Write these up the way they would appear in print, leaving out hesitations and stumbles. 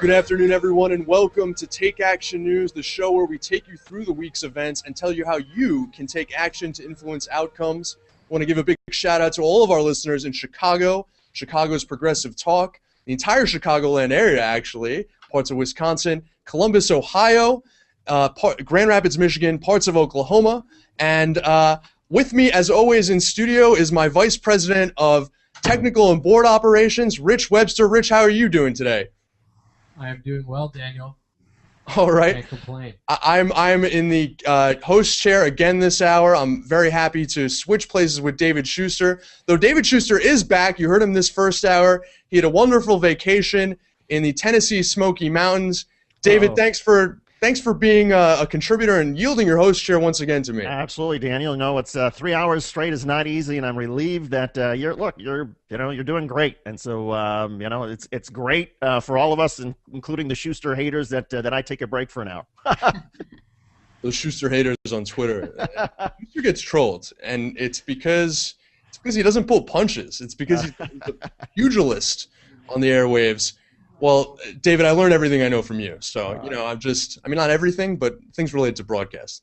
Good afternoon, everyone, and welcome to Take Action News, the show where we take you through the week's events and tell you how you can take action to influence outcomes. I want to give a big shout out to all of our listeners in Chicago, Chicago's Progressive Talk, the entire Chicagoland area, actually, parts of Wisconsin, Columbus, Ohio, Grand Rapids, Michigan, parts of Oklahoma, and with me, as always, in studio is my Vice President of Technical and Board Operations, Rich Webster. Rich, how are you doing today? I am doing well, Daniel. All right. Can't complain. I'm in the host chair again this hour. I'm very happy to switch places with David Shuster. Though David Shuster is back, you heard him this first hour. He had a wonderful vacation in the Tennessee Smoky Mountains. David, thanks for being a contributor and yielding your host chair once again to me. Absolutely, Daniel. No, it's 3 hours straight is not easy, and I'm relieved that you're doing great. And so it's great for all of us, including the Schuster haters, that I take a break for an hour. Those Schuster haters on Twitter. Schuster gets trolled, and it's because he doesn't pull punches. It's because he's a pugilist on the airwaves. Well, David, I learned everything I know from you. So, not everything, but things related to broadcast.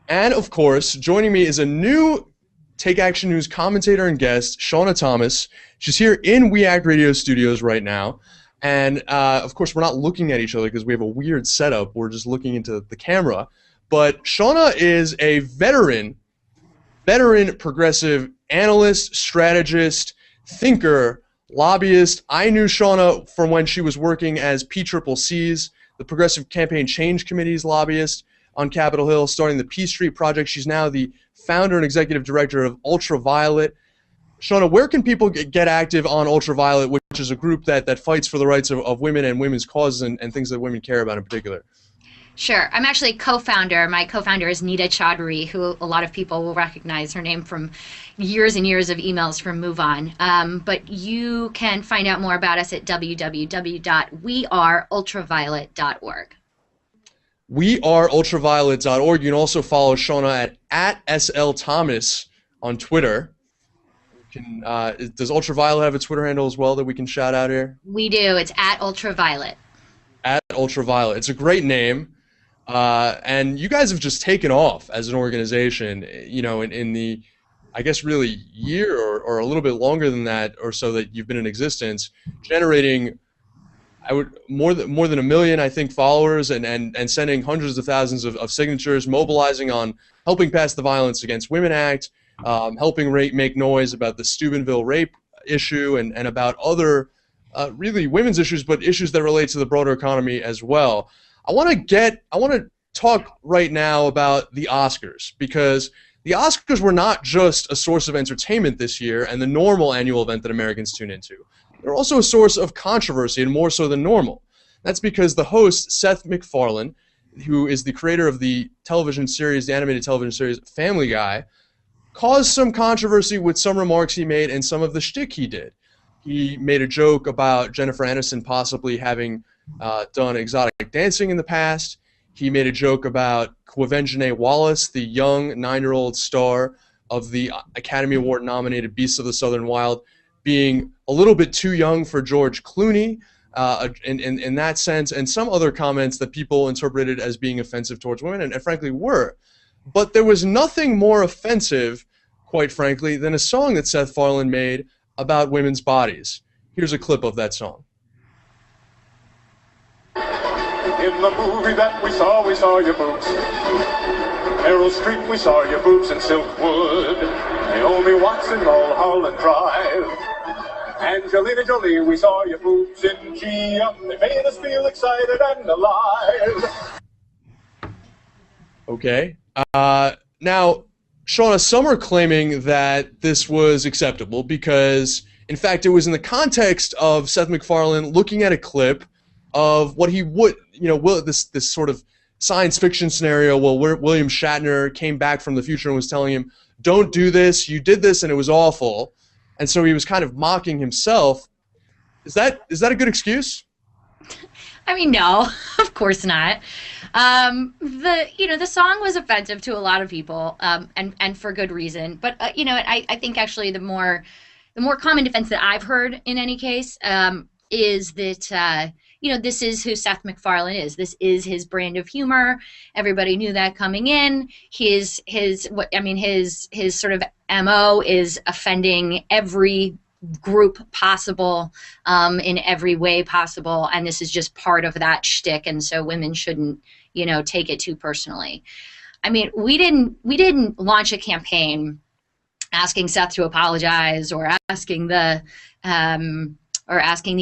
And, of course, joining me is a new Take Action News commentator and guest, Shauna Thomas. She's here in We Act Radio studios right now. And, of course, we're not looking at each other because we have a weird setup. We're just looking into the camera. But Shauna is a veteran progressive analyst, strategist, thinker, lobbyist. I knew Shauna from when she was working as PCCC's, the Progressive Campaign Change Committee's lobbyist on Capitol Hill, starting the P Street Project. She's now the founder and executive director of Ultraviolet. Shauna, where can people get active on Ultraviolet, which is a group that fights for the rights of women and women's causes and things that women care about in particular? Sure. I'm actually co-founder. My co-founder is Nita Chaudhary, who a lot of people will recognize her name from years and years of emails from Move On. But you can find out more about us at www.weareultraviolet.org. Weareultraviolet.org. You can also follow Shauna at SL Thomas on Twitter. Does Ultraviolet have a Twitter handle as well that we can shout out here? We do. It's at Ultraviolet. At Ultraviolet. It's a great name. And you guys have just taken off as an organization, in the, I guess, really year or a little bit longer than that or so that you've been in existence, generating more than 1 million, I think, followers and sending hundreds of thousands of signatures, mobilizing on helping pass the Violence Against Women Act, helping make noise about the Steubenville rape issue and about other really women's issues, but issues that relate to the broader economy as well. I want to talk right now about the Oscars, because the Oscars were not just a source of entertainment this year and the normal annual event that Americans tune into. They're also a source of controversy, and more so than normal. That's because the host, Seth MacFarlane, who is the creator of the animated television series Family Guy, caused some controversy with some remarks he made and some of the shtick he did. He made a joke about Jennifer Aniston possibly having done exotic dancing in the past. He made a joke about Quvenzhané Wallis, the young 9-year-old star of the Academy Award-nominated Beasts of the Southern Wild, being a little bit too young for George Clooney in that sense, and some other comments that people interpreted as being offensive towards women, and frankly were. But there was nothing more offensive, quite frankly, than a song that Seth MacFarlane made about women's bodies. Here's a clip of that song. In the movie that we saw your boobs. Meryl Streep, we saw your boobs in Silkwood. Naomi Watts in Mulholland Drive. Angelina Jolie, we saw your boobs in Gia. They made us feel excited and alive. Okay. Now, Shauna, some are claiming that this was acceptable because, in fact, it was in the context of Seth MacFarlane looking at a clip of what he would, this sort of science fiction scenario where William Shatner came back from the future and was telling him, don't do this, you did this and it was awful. And so he was kind of mocking himself. Is that a good excuse? I mean, no, of course not. The song was offensive to a lot of people, and for good reason. But I think actually the more common defense that I've heard in any case is that you know, this is who Seth MacFarlane is. This is his brand of humor. Everybody knew that coming in. His sort of MO is offending every group possible, in every way possible, and this is just part of that shtick. And so women shouldn't, you know, take it too personally. I mean, we didn't launch a campaign asking Seth to apologize, or asking the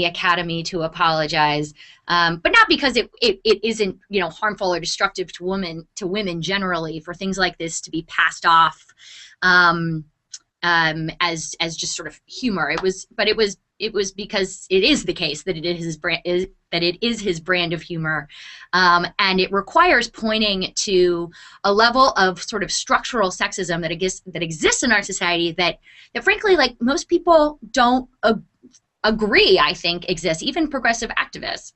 Academy to apologize, but not because it isn't, you know, harmful or destructive to women generally for things like this to be passed off as just sort of humor. It was because it is the case that it is his brand of humor, and it requires pointing to a level of sort of structural sexism that exists in our society that frankly, like, most people don't agree, I think, exists, even progressive activists.